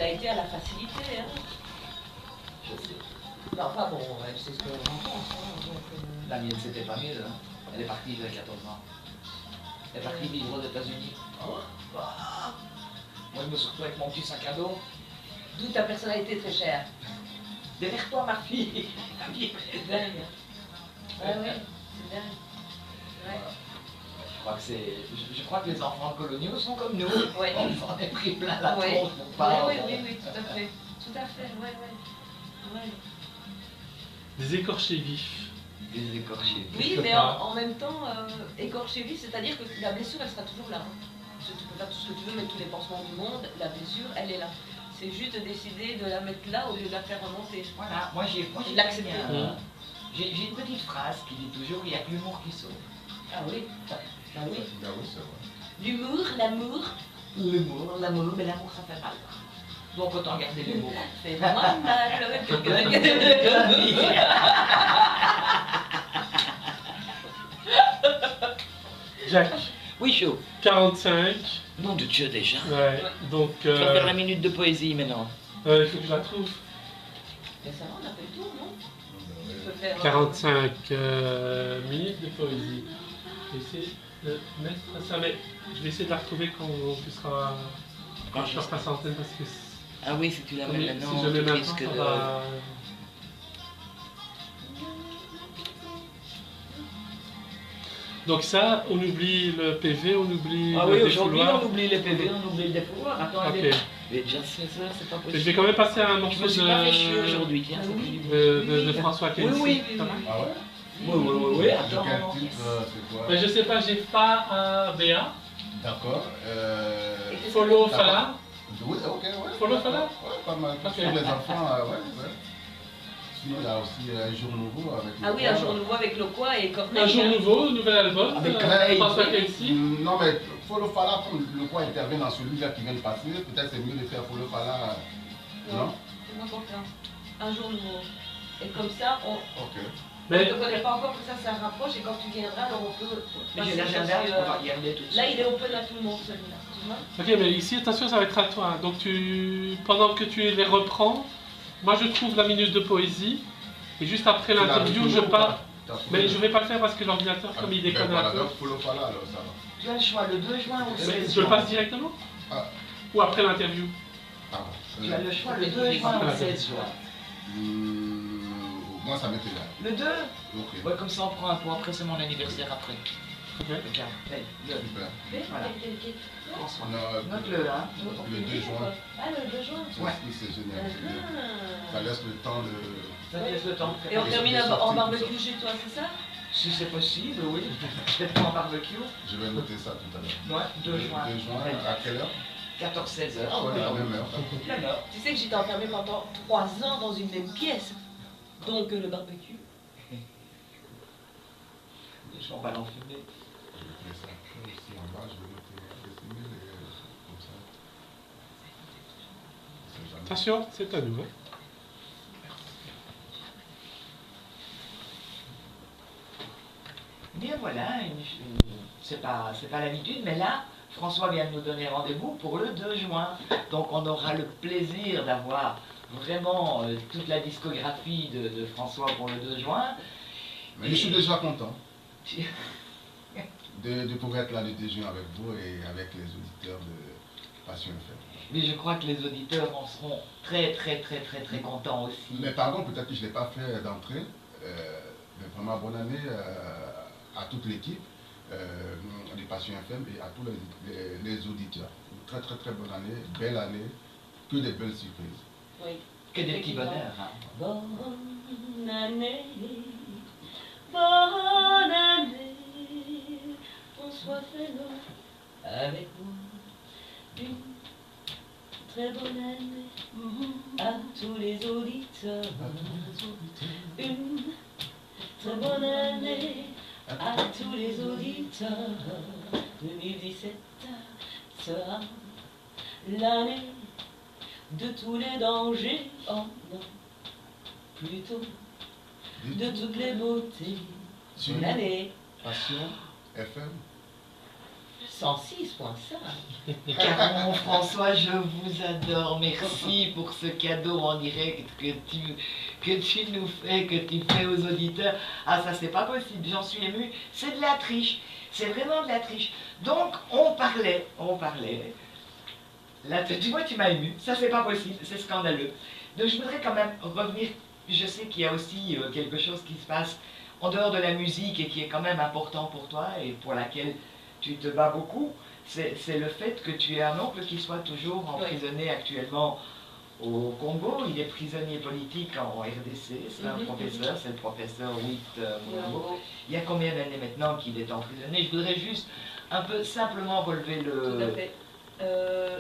a été à la facilité. Hein. Je sais. Mais enfin bon, c'est ce qu'on en pense. Hein, donc, La mienne, c'était pas mieux. Hein. Elle est partie vers 14 ans. Elle est partie vivre aux États-Unis. Oh, bah. Moi, je me suis retrouvé avec mon petit sac à dos. D'où ta personnalité très chère. Derrière toi, ma fille. C'est dingue. Ouais, ouais, c'est dingue. Ouais. Je crois que les enfants coloniaux sont comme nous. Ouais. On s'en est pris plein la Ouais. tronche pour pas. Oui, tout à fait. Tout à fait, ouais. Des écorchés vifs. Des écorchés. Oui, Quelque mais part. en même temps, écorché vif, c'est-à-dire que la blessure, elle sera toujours là. Hein. Tu peux faire tout ce que tu veux, mettre tous les pansements du monde, la blessure, elle est là. C'est juste de décider de la mettre là au lieu de la faire remonter. Voilà, moi j'ai l'accepter. J'ai une petite phrase qui dit toujours il n'y a que l'humour qui sauve. Ah oui, Ah oui, c'est vrai. L'humour, l'amour. L'humour, l'amour, mais l'amour ça fait mal. Donc autant garder l'humour. C'est vraiment mal. Jacques, Oui, chaud. 45. Nom de Dieu déjà. Ouais, donc. Je vais faire la minute de poésie maintenant. Il faut que je la trouve. Mais ça va, on a fait le tour, non? Tu peux faire, 45 minutes de poésie. Je vais essayer de mettre ça, mais je vais essayer de la retrouver quand tu seras. Quand je repasse l'antenne parce que Ah oui, si tu la mets maintenant, si je mets tu maintenant, risques ça de... va. Donc ça, on oublie le PV, on oublie Ah le oui, aujourd'hui défouloir. on oublie les PV, on oublie le défouloir. Attends, Ok. il est déjà 16h, c'est pas Et possible. je vais quand même passer à un Je morceau me suis pas fait chier aujourd'hui, tiens. Ah oui. de François Kelsey. Oui. Ça va Ah ouais? Oui, De attends. quel titre c'est quoi? Mais je sais pas, j'ai pas un BA. D'accord. Follow Fala. Oui, ok, ouais. Follow Fala? Ouais, pas mal. Ok. Sur les enfants, ouais. Sinon, il y a aussi Un jour nouveau avec. Ah oui, Un jour nouveau avec Loquois et Corneille. Un jour hein. nouveau, nouvel album. Avec François Kelsey. Non, mais Follow Fala, comme le quoi intervient dans celui-là qui vient de passer, peut-être c'est mieux de faire Follow Fala. Non? C'est moins important. Un jour nouveau. Et comme ça, on Ok. ne Mais te connaît pas encore, que ça rapproche, et quand tu viendras, alors on peut... Mais j'ai passer l'agenda, sur, on va regarder tout de suite. Là, il est open à tout le monde, celui-là. Tu vois? ok, mais ici, attention, ça va être à toi. Donc pendant que tu les reprends, moi je trouve la minute de poésie. Et juste après Tu l'as l'interview, retrouvé je ou pars. pas? T'as retrouvé? Mais je vais pas le faire parce que l'ordinateur, Ah, comme il ben déconne voilà, un peu. donc Follow Fala, alors ça va. Tu as le choix, le 2 juin ou le 16 Je le juin. passe directement Ah. ou après l'interview? Ah, Tu as le choix, le 2 juin ou le 16 juin. Moi, ça m'est égal. Le 2? Ok. Ouais, comme ça on prend un point. Après, c'est mon anniversaire après. Ok. Regarde, hey, le. Super. Voilà. François. Non, Note-le, hein. le 2 juin. Ah, le 2 juin. Ouais. C'est génial. c'est bien. Ça laisse le temps de. Ça te laisse le temps de Et on faire. termine en barbecue chez toi, c'est ça? Si c'est possible, oui. Je vais prendre un barbecue. Je vais noter ça tout à l'heure. Ouais, 2 juin. 2 juin, à quelle heure? 14-16 heures. Ouais, à la même heure. Même heure. Tu sais que j'étais enfermée pendant 3 ans dans une même pièce. Donc le barbecue. Je m'en vais l'enfumer. Je vais mettre ça ici en bas, je vais noter décimer comme ça. C'est jamais. Attention, c'est à nous. Hein. Bien voilà, c'est pas l'habitude, mais là, François vient de nous donner rendez-vous pour le 2 juin. Donc on aura le plaisir d'avoir vraiment toute la discographie de François pour le 2 juin. Mais je suis déjà content de pouvoir être là le 2 juin avec vous et avec les auditeurs de Passion FM. Mais je crois que les auditeurs en seront très contents aussi. Mais pardon, peut-être que je ne l'ai pas fait d'entrée. Mais vraiment bonne année à toute l'équipe de Passion FM et à tous les auditeurs. Très bonne année, belle année, que des belles surprises. Oui. Que des petits bonheurs. Hein. Bonne année, bonne année, François Fesneau, avec moi. Une très bonne année à tous les auditeurs. Une très bonne année à tous les auditeurs. 2017 sera l'année de tous les dangers, oh non, plutôt de toutes les beautés. Sur Bonne année. Passion FM. 106.5. Caron, François, je vous adore. Merci pour ce cadeau en direct que tu nous fais, que tu fais aux auditeurs. Ah, ça, c'est pas possible. J'en suis ému. C'est de la triche. C'est vraiment de la triche. Donc, on parlait. Là, tu vois, tu m'as ému. Ça, c'est pas possible. C'est scandaleux. Donc, je voudrais quand même revenir. Je sais qu'il y a aussi quelque chose qui se passe en dehors de la musique et qui est quand même important pour toi et pour laquelle tu te bats beaucoup. C'est le fait que tu aies un oncle qui soit toujours emprisonné actuellement au Congo. Il est prisonnier politique en RDC. C'est un professeur, c'est le professeur Witt Mulongo. Il y a combien d'années maintenant qu'il est emprisonné? Je voudrais juste un peu simplement relever le... Tout à fait.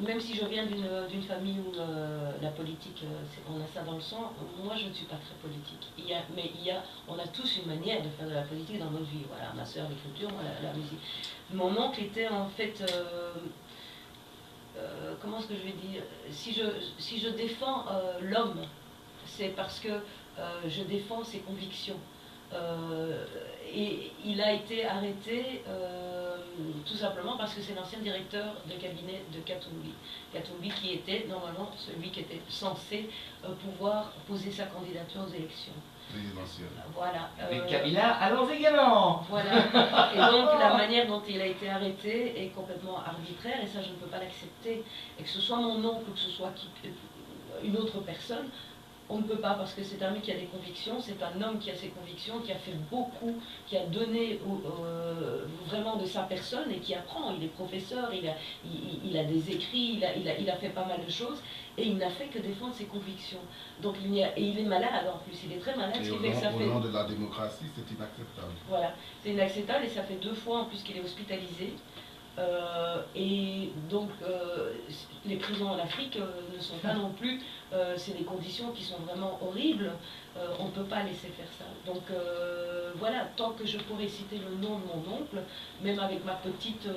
Même si je viens d'une famille où la politique, on a ça dans le sang, moi je ne suis pas très politique. On a tous une manière de faire de la politique dans notre vie. Voilà, ma soeur l'écriture, moi la musique. Mon oncle était en fait, comment est-ce que je vais dire, si je défends l'homme, c'est parce que je défends ses convictions. Et il a été arrêté tout simplement parce que c'est l'ancien directeur de cabinet de Katumbi. Katumbi qui était normalement celui qui était censé pouvoir poser sa candidature aux élections. Voilà. Avec Kabila, allons également. Voilà. Et donc la manière dont il a été arrêté est complètement arbitraire et ça je ne peux pas l'accepter. Et que ce soit mon oncle ou que ce soit une autre personne, on ne peut pas parce que c'est un mec qui a des convictions, c'est un homme qui a ses convictions, qui a fait beaucoup, qui a donné vraiment de sa personne et qui apprend. Il est professeur, il a des écrits, il a fait pas mal de choses et il n'a fait que défendre ses convictions. Donc et il est malade en plus, il est très malade. Et au nom de la démocratie, c'est inacceptable. Voilà, c'est inacceptable et ça fait 2 fois en plus qu'il est hospitalisé. Et donc les prisons en Afrique ne sont pas non plus, c'est des conditions qui sont vraiment horribles, on ne peut pas laisser faire ça. Donc voilà, tant que je pourrais citer le nom de mon oncle, même avec ma petite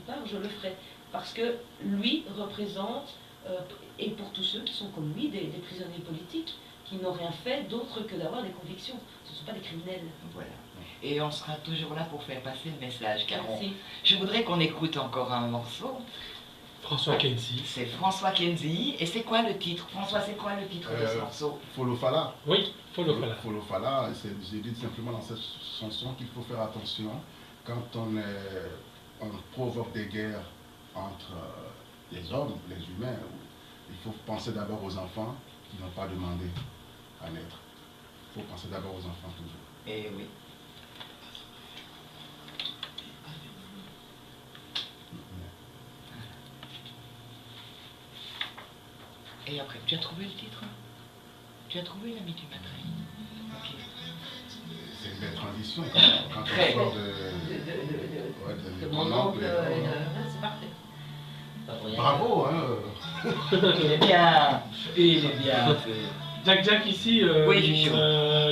part, je le ferai. Parce que lui représente, et pour tous ceux qui sont comme lui, des prisonniers politiques, qui n'ont rien fait d'autre que d'avoir des convictions. Ce ne sont pas des criminels. Voilà. Et on sera toujours là pour faire passer le message, Caron. Merci. Je voudrais qu'on écoute encore un morceau. François Kenzie. C'est François Kenzie. Et c'est quoi le titre? François, c'est quoi le titre de ce morceau? Folofala. Oui, Folofala. Folofala, j'ai dit simplement dans cette chanson qu'il faut faire attention quand on provoque des guerres entre les hommes, les humains. Il faut penser d'abord aux enfants qui n'ont pas demandé à naître. Il faut penser d'abord aux enfants toujours. Eh oui. Et après, tu as trouvé le titre? Tu as trouvé l'ami du matin? Ok. C'est une belle transition quand on sort de mon oncle. C'est parfait. Bravo, hein. Il est bien. Il est bien. Jack ici, Oui,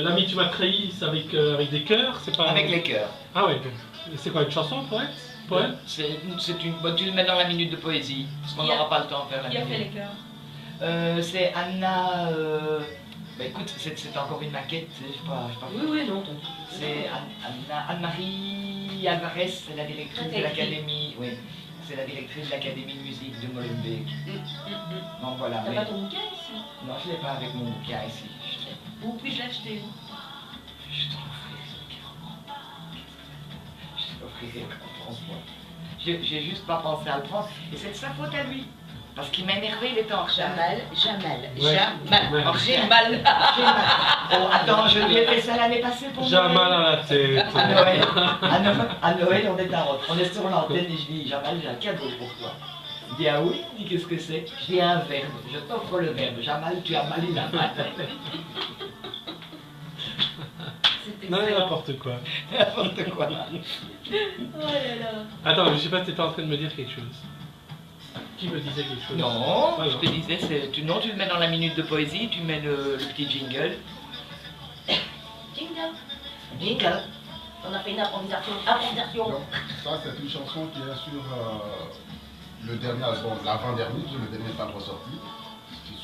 l'ami tu m'as trahi, c'est avec des chœurs, c'est pas... Avec les chœurs. Ah ouais, c'est quoi, une chanson, poème? C'est une... Bon, tu le mets dans la minute de poésie, parce qu'on n'aura pas le temps de faire la Qui a minute. fait les chœurs? C'est Anna... Bah écoute, c'est encore une maquette, je sais pas... Oui, non. C'est Anne-Marie Alvarez, c'est la directrice de l'académie... Oui, c'est la directrice de l'académie de musique de Molenbeek. Donc voilà. T'as pas ton bouquin ici? Non, je ne l'ai pas avec mon bouquin ici. Où puis-je l'acheter? Je t'en offrirai quand François. J'ai juste pas pensé à le prendre. Et c'est de sa faute à lui. Parce qu'il m'a énervé, il était en retard. Jamal. Ouais. J'ai mal. Oh, attends, je lui ai fait ça l'année passée pour Jamal Noël. à la tête. À Noël, on est on est sur l'antenne et je dis, Jamal, j'ai un cadeau pour toi. Il dit, ah oui? Il dit, qu'est-ce que c'est? Je dis, un verbe. Je t'offre le verbe. Jamal, tu as mal la main. Non, n'importe quoi. N'importe quoi. Oh là là. Attends, je sais pas si t'étais en train de me dire quelque chose. Qui me disait quelque chose? Non, Ah, je te disais, tu le mets dans la minute de poésie, tu mets le petit jingle. Jingle. On a fait une improvisation. Donc, ça, c'est une chanson qui est sur le dernier album, l'avant-dernier, le dernier n'est pas ressorti,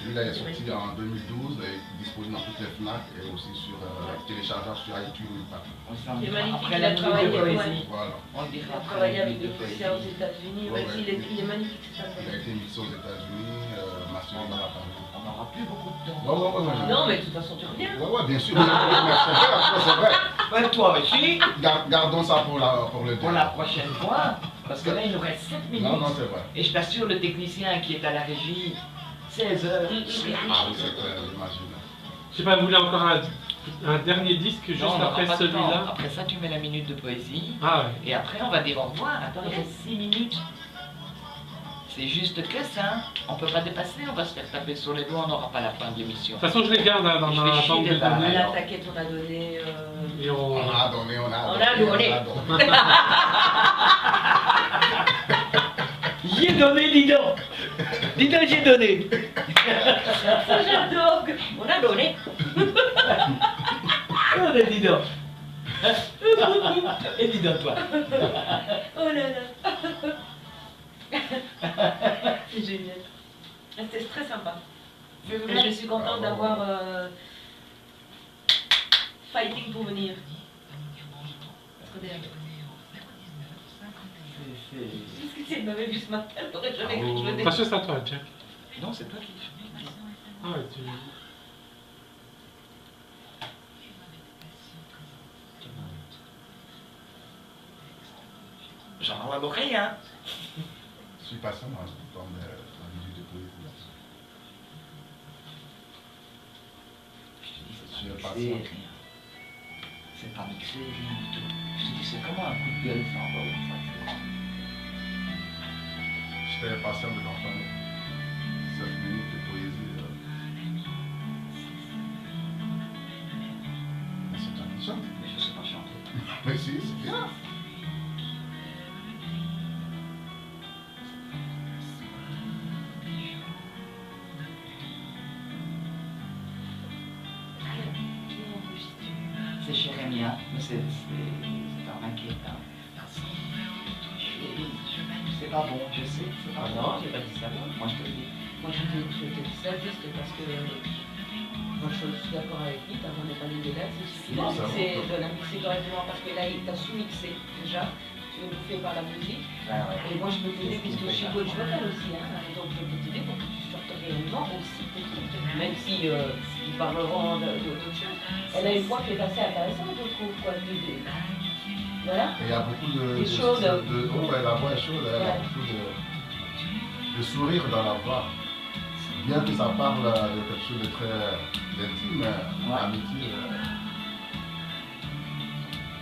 Celui-là est sorti en 2012, est disponible dans toutes les FNAC et aussi sur téléchargeable sur iTunes. C'est magnifique, Après il la a minute de travaillé, poésie. Voilà. On le Il dira a après travaillé la avec minute des de poésie. musiciens aux États-Unis. Ouais, Ouais, il est magnifique, cet album. Il a été mixé aux États-Unis, masterisé à Paris. On n'aura plus beaucoup de temps. Ouais. Non, mais de toute façon, tu reviens. Ouais, bien sûr. C'est vrai. Ouais, toi aussi. Gardons ça pour le Pour la prochaine fois, parce que là il nous reste 7 minutes. Non, c'est vrai. Et je t'assure, le technicien qui est à la régie, 16 heures. Ah oui, c'est clair, j'imagine. Je sais pas, vous voulez encore un dernier disque juste Non, on n'aura après pas de temps. celui-là? Après ça, tu mets la minute de poésie. Ah ouais. Et après, on va dire au revoir. Attends, il reste 6 minutes. C'est juste que ça. On peut pas dépasser, on va se faire taper sur les doigts, on n'aura pas la fin de l'émission. De toute façon, je les garde hein, dans Je vais ma chier banque des de balles. données. La taquette, on a donné. Et on... On a donné. J'ai donné, dis donc. Dis donc, j'ai donné. Ça, j'adore. On a donné. Dis donc. Et dis donc, toi. Oh là là. C'est génial. C'était très sympa. Je suis contente d'avoir fighting pour venir. Trop bien. Qu'est-ce que c'est? Il m'avait vu ce matin, j'aurais jamais cru que je venais. Attention, c'est à toi, Jack. Non, c'est toi qui. Ah ouais, tu... J'en ai l'oreille, hein. Je suis patient dans la minute de poésie. Je suis patient. C'est pas mixé, rien du tout. Je te dis, c'est comment un coup de gueule, ça, encore une fois. J'étais patient de l'entendre. 7 minutes de poésie. Mais c'est toi qui chante. Mais je sais pas chanter. Mais si, c'est bien. C'est Jérémia, mais c'est un inquiétant. C'est pas bon, je sais. C'est pas bon. Non, j'ai pas dit ça. Moi, je te le dis. Moi, je te dis ça juste parce que moi, je suis d'accord avec lui, t'as vraiment pas les dégâts, il suffit Non, ça va. de la mixer correctement parce que là, il t'a sous-mixé déjà, tu es bouffé par la musique. Et moi, je peux t'aider puisque je suis coach vocal aussi, hein, donc je peux t'aider pour que tu sortes réellement aussi tes trucs, même si ils parleront d'autres choses. Elle a une voix qui est assez intéressante, je trouve, quoi. Voilà. Et il y a beaucoup de. Des chaudes. Ouais, la voix est chaude, il y a beaucoup de sourire dans la voix. Bien que ça parle de quelque chose de très intime, amitié.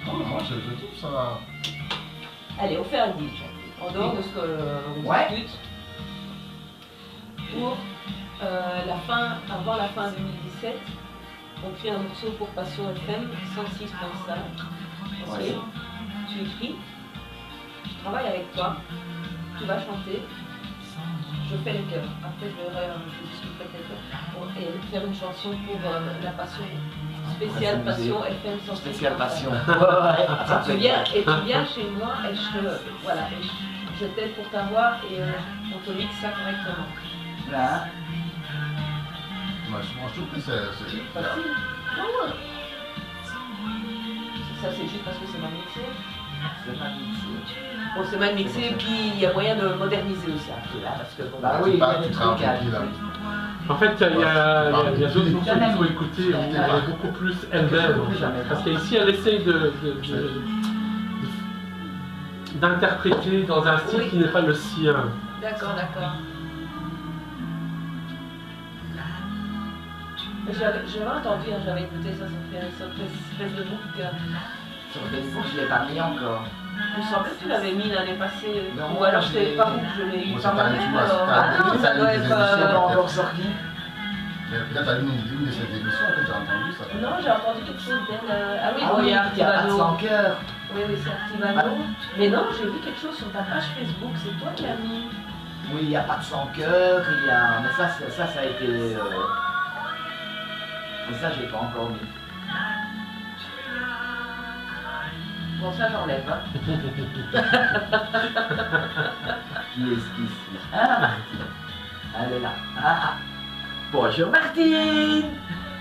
Non, mais moi je trouve ça. Allez, on fait un deal, en dehors de ce qu'on Ouais. discute, pour avant la fin 2017, on fait un morceau pour Passion FM 106.5. Ok, Ouais. tu écris, je travaille avec toi, tu vas chanter, je fais le chœur. Après, je discuterai peut-être et faire une chanson pour la Passion spéciale Passion FM 106.5. Spéciale passion. Tu viens chez moi et je t'aide pour t'avoir et on te mixe ça correctement. Là, Moi je trouve que c'est. Facile. Ouais. Ça c'est juste parce que c'est mal mixé. c'est pas mixé. Bon, c'est mal mixé, puis il y a moyen de moderniser aussi un peu là, parce que bon, Bah oui, il y a des tu trucs à tranquille, là. En fait, il y a d'autres morceaux qu'il faut écouter, on est beaucoup plus elle-même. En fait. Parce qu'ici, elle essaye d'interpréter dans un style qui n'est pas le sien. D'accord. J'avais entendu, j'avais écouté ça fait une espèce de boucle. Sur Facebook, je l'ai pas mis encore. Il me semblait que tu l'avais mis l'année passée, Non, ou alors je c'était l'ai- pas vous que je l'ai eu Moi, par c'est pas moi-même du tout, alors. c'est Ah non, pas ça du doit tout, être. c'est C'est des pas encore sorti. Mais peut-être à une de ces émissions que tu as entendu ça. Non, j'ai entendu quelque chose d'elle. Ah oui, Ah bon, oui, il y a il n'y a pas de Artivano. sans cœur. Oui, c'est Artivano. Mais non, j'ai vu quelque chose sur ta page Facebook, c'est toi qui as mis. Oui, il n'y a pas de sans cœur, il y a. Mais ça a été. Mais ça, j'ai pas encore mis. Bon, ça j'enlève. Hein. Qui est-ce qui suit? Ah, elle est là. Ah, Bonjour Martine.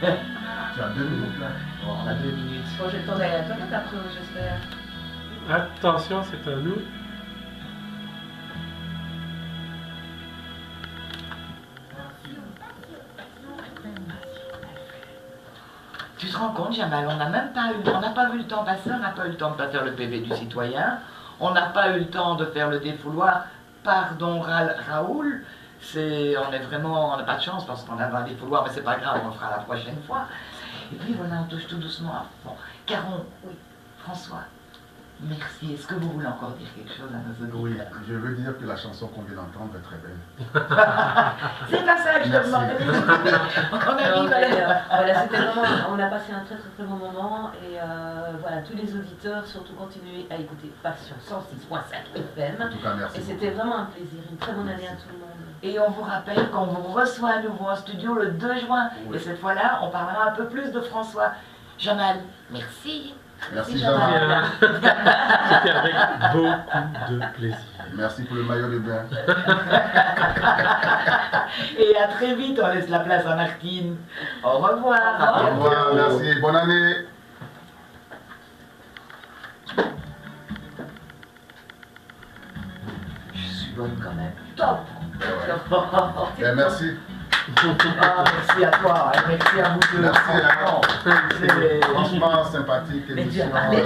Tu as 2 minutes là. Bon, on a 2 minutes. Bon, j'ai le temps d'aller à la toilette après, j'espère. Attention, c'est à nous. Tu te rends compte, Jamal, on n'a pas eu le temps passer, on n'a pas eu le temps de faire le PV du citoyen, on n'a pas eu le temps de faire le défouloir. Pardon Raoul, on n'a pas de chance parce qu'on avait un défouloir, mais c'est pas grave, on le fera la prochaine fois. Et puis voilà, on touche tout doucement à fond. Caron, oui, François, merci. Est-ce que vous voulez encore dire quelque chose à nos auditeurs? Oui, je veux dire que la chanson qu'on vient d'entendre est très belle. C'est pas ça que je te Merci. demandais. On a Alors, dit, voilà, c'était vraiment, on a passé un très très très bon moment et voilà, tous les auditeurs surtout continuez à écouter Passion 106.5 FM. En tout cas, merci. Et c'était vraiment un plaisir, une très bonne année à tout le monde. Et on vous rappelle qu'on vous reçoit à nouveau en studio le 2 juin. Oui. Et cette fois-là, on parlera un peu plus de François. Jamal, merci. Merci Jamal. Jamal. C'était avec beaucoup de plaisir. Merci pour le maillot de bain. Et à très vite, on laisse la place à Martine. Au revoir. À Au bientôt. revoir, merci. Bonne année. Je suis bonne quand même. Top. Ben, merci. Ah, merci à toi, et merci à vous deux. Merci, hein. Franchement, c'est- Franchement, sympathique Mais tu as émission. parlé,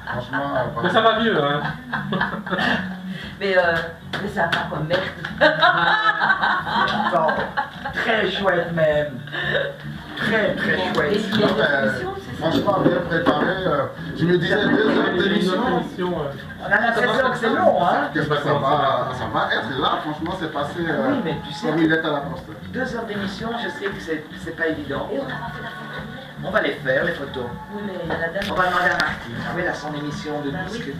Franchement, Mais ça va mieux, hein. Mais ça va comme merde. Attends, très chouette même. Très très Et chouette. il y a une émission, c'est ça? Franchement, bien préparé. Je me disais 2 heures Il y a une d'émission. autre émission. On a l'impression que c'est long, hein. Que ça va être là. Franchement, c'est passé Oui, mais tu sais, comme une lettre à la poste. 2 heures d'émission, je sais que c'est pas évident. Et on n'a pas fait la photo. On va les faire, les photos. Oui, mais la dame. On va demander à Martine. Ah oui, elle a son émission de Bah oui. disque qui...